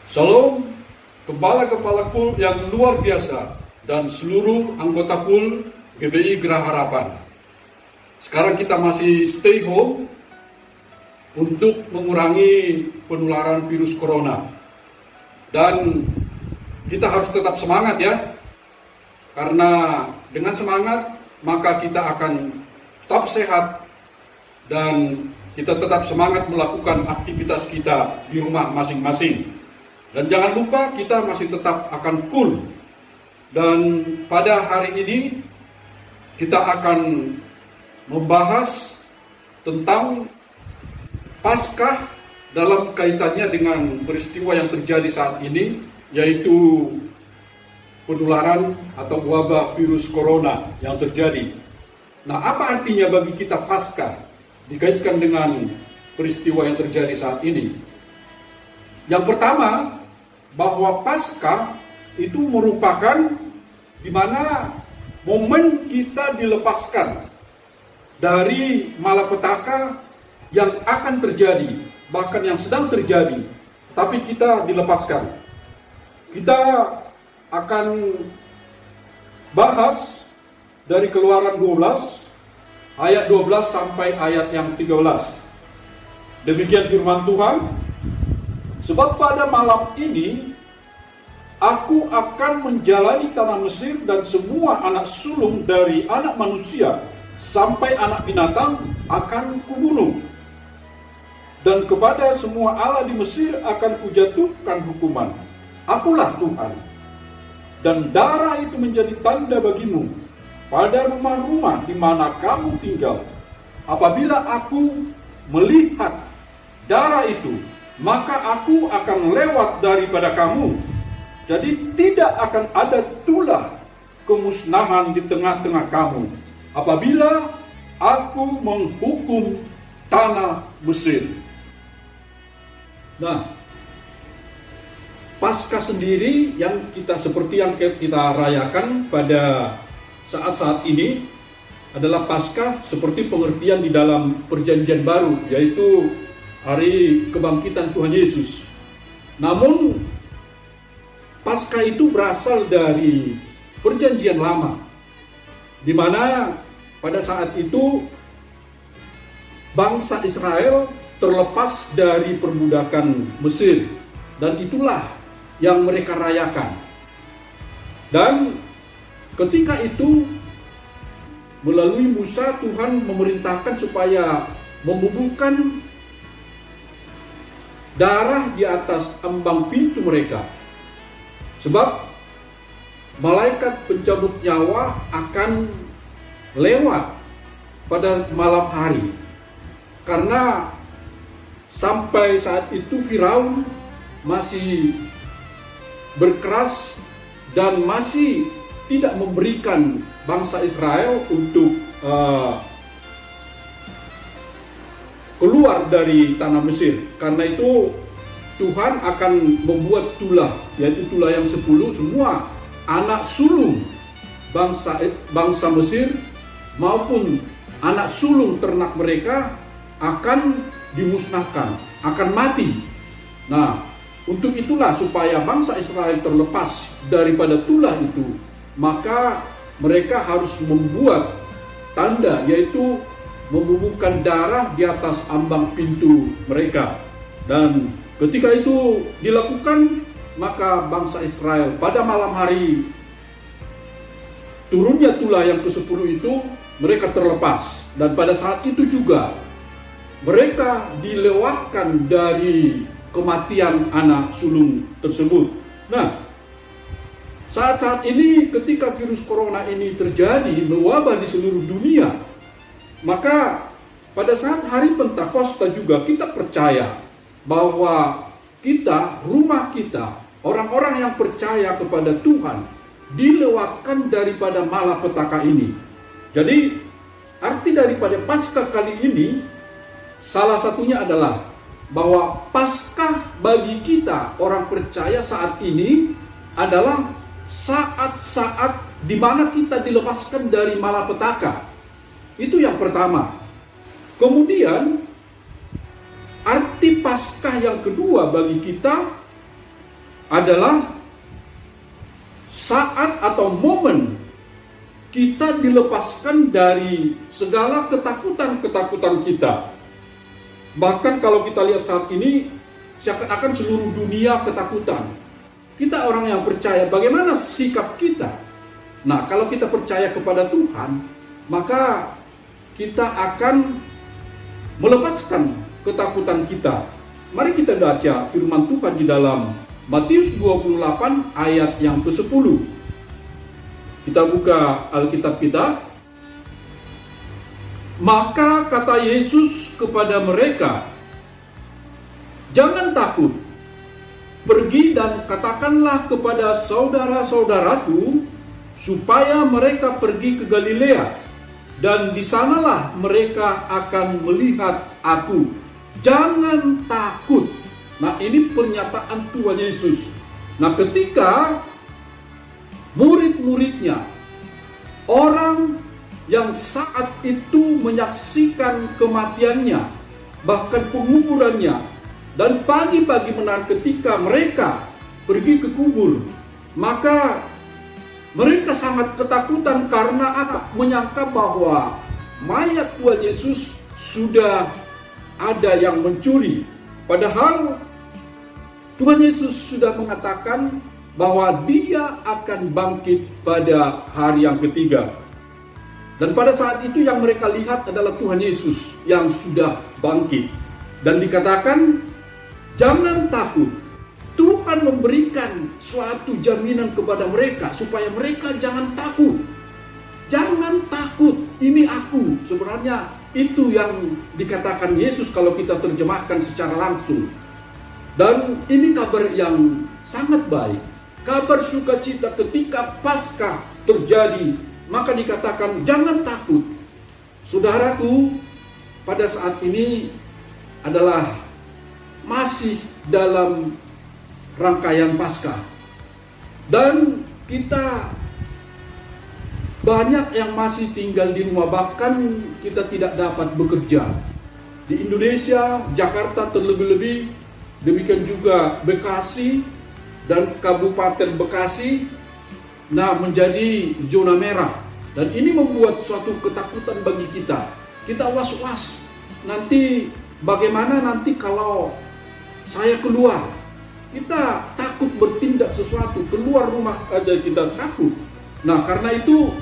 Shalom, kepala-kepala KUL yang luar biasa dan seluruh anggota KUL GBI Geraha Harapan. Sekarang kita masih stay home untuk mengurangi penularan virus corona. Dan kita harus tetap semangat ya, karena dengan semangat maka kita akan tetap sehat dan kita tetap semangat melakukan aktivitas kita di rumah masing-masing. Dan jangan lupa kita masih tetap akan KUL. Dan pada hari ini kita akan membahas tentang Paskah dalam kaitannya dengan peristiwa yang terjadi saat ini, yaitu penularan atau wabah virus corona yang terjadi. Nah, apa artinya bagi kita Paskah dikaitkan dengan peristiwa yang terjadi saat ini? Yang pertama, bahwa Paskah itu merupakan di mana momen kita dilepaskan dari malapetaka yang akan terjadi, bahkan yang sedang terjadi, tapi kita dilepaskan. Kita akan bahas dari Keluaran 12 ayat 12 sampai ayat yang 13. Demikian firman Tuhan. Sebab pada malam ini aku akan menjalani tanah Mesir dan semua anak sulung dari anak manusia sampai anak binatang akan kubunuh. Dan kepada semua Allah di Mesir akan kujatuhkan hukuman. Akulah Tuhan. Dan darah itu menjadi tanda bagimu pada rumah-rumah di mana kamu tinggal. Apabila aku melihat darah itu, maka aku akan lewat daripada kamu. Jadi tidak akan ada tulah kemusnahan di tengah-tengah kamu apabila aku menghukum tanah Mesir. Nah, Paskah sendiri yang seperti yang kita rayakan pada saat-saat ini adalah Paskah seperti pengertian di dalam Perjanjian Baru, yaitu hari kebangkitan Tuhan Yesus. Namun Paskah itu berasal dari Perjanjian Lama, di mana pada saat itu bangsa Israel terlepas dari perbudakan Mesir, dan itulah yang mereka rayakan. Dan ketika itu melalui Musa Tuhan memerintahkan supaya membubuhkan darah di atas ambang pintu mereka, sebab malaikat pencabut nyawa akan lewat pada malam hari. Karena sampai saat itu Firaun masih berkeras dan masih tidak memberikan bangsa Israel untuk keluar dari tanah Mesir. Karena itu Tuhan akan membuat tulah, yaitu tulah yang 10, semua anak sulung bangsa Mesir maupun anak sulung ternak mereka akan dimusnahkan, akan mati. Nah, untuk itulah supaya bangsa Israel terlepas daripada tulah itu, maka mereka harus membuat tanda, yaitu membubuhkan darah di atas ambang pintu mereka. Dan ketika itu dilakukan, maka bangsa Israel pada malam hari turunnya tulah yang ke-10 itu, mereka terlepas. Dan pada saat itu juga mereka dilewatkan dari kematian anak sulung tersebut. Nah, saat-saat ini ketika virus corona ini terjadi, mewabah di seluruh dunia, maka pada saat hari Pentakosta juga kita percaya bahwa kita, rumah kita, orang-orang yang percaya kepada Tuhan dilewatkan daripada malapetaka ini. Jadi arti daripada Paskah kali ini salah satunya adalah bahwa Paskah bagi kita orang percaya saat ini adalah saat-saat di mana kita dilepaskan dari malapetaka. Itu yang pertama. Kemudian arti Paskah yang kedua bagi kita adalah saat atau momen kita dilepaskan dari segala ketakutan-ketakutan kita. Bahkan kalau kita lihat saat ini, seakan-akan seluruh dunia ketakutan. Kita orang yang percaya, bagaimana sikap kita? Nah, kalau kita percaya kepada Tuhan, maka kita akan melepaskan ketakutan kita. Mari kita baca firman Tuhan di dalam Matius 28 ayat yang ke-10. Kita buka Alkitab kita. Maka kata Yesus kepada mereka, "Jangan takut. Pergi dan katakanlah kepada saudara-saudaraku supaya mereka pergi ke Galilea, dan di sanalah mereka akan melihat aku. Jangan takut." Nah, ini pernyataan Tuhan Yesus. Nah, ketika murid-muridnya, orang yang saat itu menyaksikan kematiannya, bahkan penguburannya, dan pagi-pagi benar ketika mereka pergi ke kubur, maka mereka sangat ketakutan karena apa? Menyangka bahwa mayat Tuhan Yesus sudah ada yang mencuri. Padahal Tuhan Yesus sudah mengatakan bahwa Dia akan bangkit pada hari yang ketiga. Dan pada saat itu yang mereka lihat adalah Tuhan Yesus yang sudah bangkit. Dan dikatakan, jangan takut. Tuhan memberikan suatu jaminan kepada mereka supaya mereka jangan takut. Jangan takut, ini aku. Sebenarnya itu yang dikatakan Yesus kalau kita terjemahkan secara langsung. Dan ini kabar yang sangat baik. Kabar sukacita ketika Paskah terjadi, maka dikatakan jangan takut. Saudaraku, pada saat ini adalah masih dalam rangkaian Paskah. Dan kita banyak yang masih tinggal di rumah, bahkan kita tidak dapat bekerja. Di Indonesia, Jakarta terlebih-lebih, demikian juga Bekasi dan Kabupaten Bekasi, menjadi zona merah. Dan ini membuat suatu ketakutan bagi kita. Kita was-was. Nanti bagaimana nanti kalau saya keluar? Kita takut bertindak sesuatu, keluar rumah aja kita takut. Nah, karena itu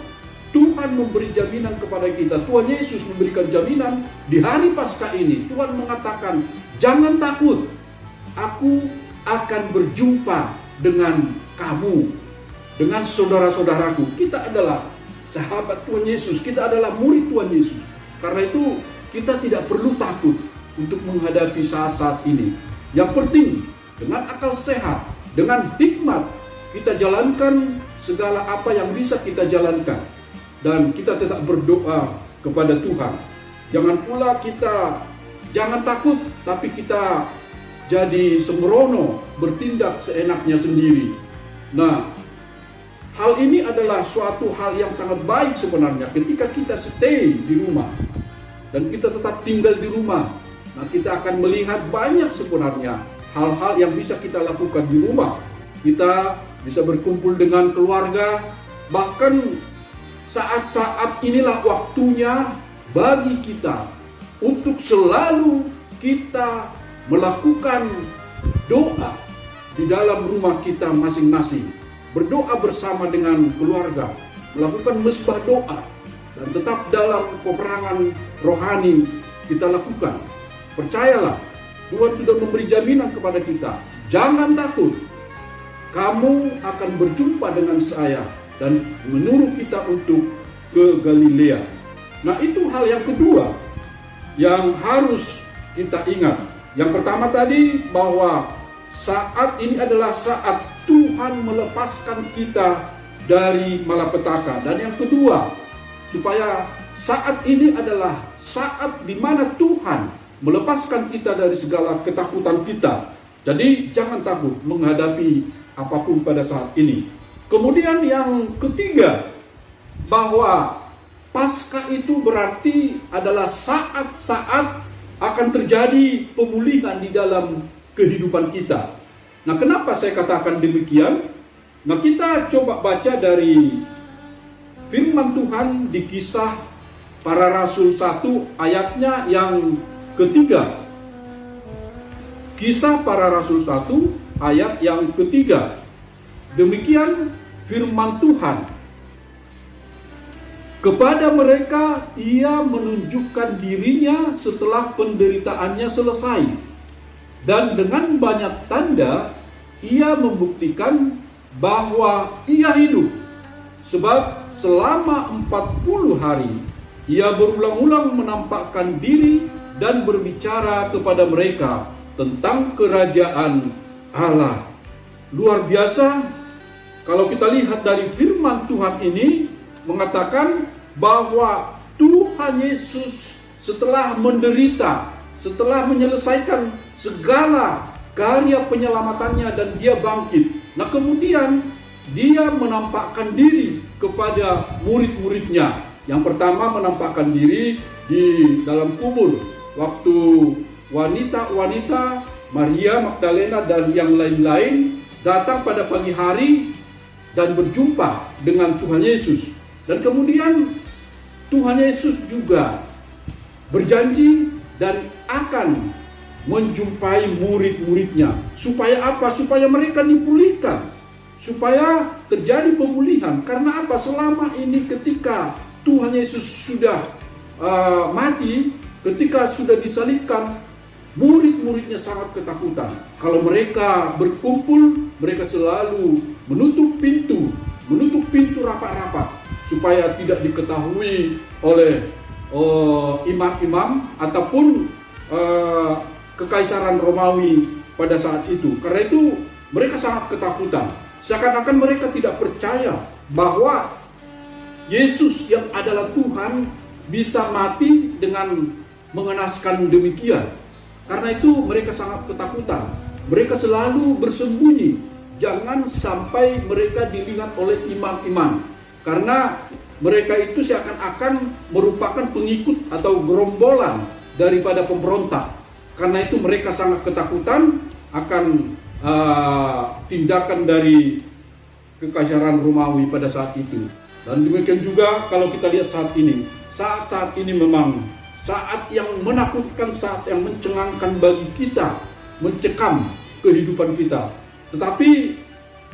Tuhan memberi jaminan kepada kita. Tuhan Yesus memberikan jaminan di hari Paskah ini. Tuhan mengatakan, jangan takut. Aku akan berjumpa dengan kamu, dengan saudara-saudaraku. Kita adalah sahabat Tuhan Yesus. Kita adalah murid Tuhan Yesus. Karena itu kita tidak perlu takut untuk menghadapi saat-saat ini. Yang penting, dengan akal sehat, dengan hikmat, kita jalankan segala apa yang bisa kita jalankan. Dan kita tetap berdoa kepada Tuhan. Jangan pula kita jangan takut, tapi kita jadi sembrono, bertindak seenaknya sendiri. Nah, hal ini adalah suatu hal yang sangat baik sebenarnya ketika kita stay di rumah. Dan kita tetap tinggal di rumah. Nah, kita akan melihat banyak sebenarnya hal-hal yang bisa kita lakukan di rumah. Kita bisa berkumpul dengan keluarga. Bahkan saat-saat inilah waktunya bagi kita untuk selalu kita melakukan doa di dalam rumah kita masing-masing. Berdoa bersama dengan keluarga, melakukan mesbah doa, dan tetap dalam peperangan rohani kita lakukan. Percayalah, Tuhan sudah memberi jaminan kepada kita. Jangan takut, kamu akan berjumpa dengan saya, dan menyuruh kita untuk ke Galilea. Nah, itu hal yang kedua yang harus kita ingat. Yang pertama tadi bahwa saat ini adalah saat Tuhan melepaskan kita dari malapetaka. Dan yang kedua, supaya saat ini adalah saat di mana Tuhan melepaskan kita dari segala ketakutan kita. Jadi jangan takut menghadapi apapun pada saat ini. Kemudian yang ketiga, bahwa Paskah itu berarti adalah saat-saat akan terjadi pemulihan di dalam kehidupan kita. Nah, kenapa saya katakan demikian? Nah, kita coba baca dari firman Tuhan di Kisah Para Rasul 1 ayatnya yang ketiga. Kisah Para Rasul 1 ayat yang ketiga. Demikian firman Tuhan. Kepada mereka ia menunjukkan dirinya setelah penderitaannya selesai. Dan dengan banyak tanda ia membuktikan bahwa ia hidup. Sebab selama 40 hari ia berulang-ulang menampakkan diri dan berbicara kepada mereka tentang kerajaan Allah. Luar biasa. Kalau kita lihat dari firman Tuhan ini mengatakan bahwa Tuhan Yesus setelah menderita, setelah menyelesaikan segala karya penyelamatannya dan dia bangkit. Nah, kemudian dia menampakkan diri kepada murid-muridnya. Yang pertama menampakkan diri di dalam kubur. Waktu wanita-wanita Maria Magdalena dan yang lain-lain datang pada pagi hari dan berjumpa dengan Tuhan Yesus. Dan kemudian Tuhan Yesus juga berjanji dan akan menjumpai murid-muridnya. Supaya apa? Supaya mereka dipulihkan. Supaya terjadi pemulihan. Karena apa? Selama ini ketika Tuhan Yesus sudah mati, ketika sudah disalibkan, murid-muridnya sangat ketakutan. Kalau mereka berkumpul, mereka selalu menutup pintu rapat-rapat. Supaya tidak diketahui oleh imam-imam ataupun Kekaisaran Romawi pada saat itu. Karena itu mereka sangat ketakutan. Seakan-akan mereka tidak percaya bahwa Yesus yang adalah Tuhan bisa mati dengan mengenaskan demikian. Karena itu mereka sangat ketakutan. Mereka selalu bersembunyi. Jangan sampai mereka dilihat oleh imam-imam. Karena mereka itu seakan-akan merupakan pengikut atau gerombolan daripada pemberontak. Karena itu mereka sangat ketakutan akan tindakan dari Kekaisaran Romawi pada saat itu. Dan demikian juga kalau kita lihat saat ini. Saat-saat ini memang saat yang menakutkan, saat yang mencengangkan bagi kita, mencekam kehidupan kita. Tetapi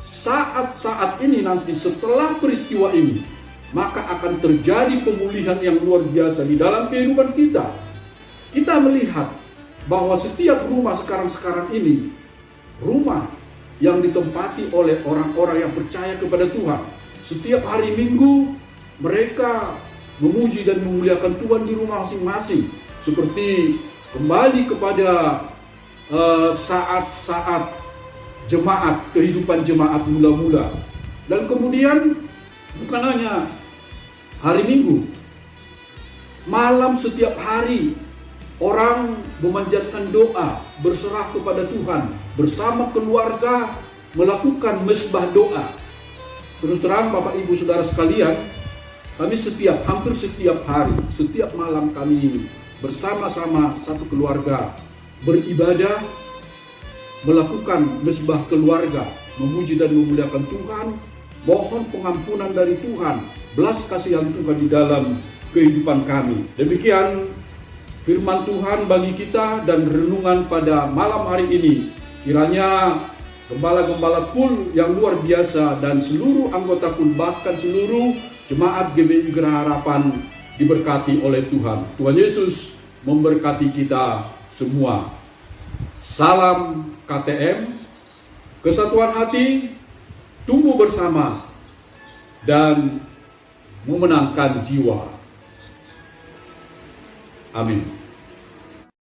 saat-saat ini nanti setelah peristiwa ini, maka akan terjadi pemulihan yang luar biasa di dalam kehidupan kita. Kita melihat bahwa setiap rumah sekarang ini, rumah yang ditempati oleh orang-orang yang percaya kepada Tuhan. Setiap hari Minggu mereka memuji dan memuliakan Tuhan di rumah masing-masing. Seperti kembali kepada saat-saat jemaat, kehidupan jemaat mula-mula. Dan kemudian bukan hanya hari Minggu, malam setiap hari orang memanjatkan doa, berserah kepada Tuhan, bersama keluarga melakukan mesbah doa. Terus terang Bapak Ibu Saudara sekalian, kami hampir setiap hari, setiap malam kami bersama-sama satu keluarga beribadah, melakukan mesbah keluarga, memuji dan memuliakan Tuhan, mohon pengampunan dari Tuhan, belas kasihan Tuhan di dalam kehidupan kami. Demikian firman Tuhan bagi kita dan renungan pada malam hari ini. Kiranya gembala-gembala KUL yang luar biasa dan seluruh anggota KUL, bahkan seluruh jemaat GBI Geraha Harapan diberkati oleh Tuhan. Tuhan Yesus memberkati kita semua. Salam KTM, kesatuan hati, tumbuh bersama, dan memenangkan jiwa. Amin.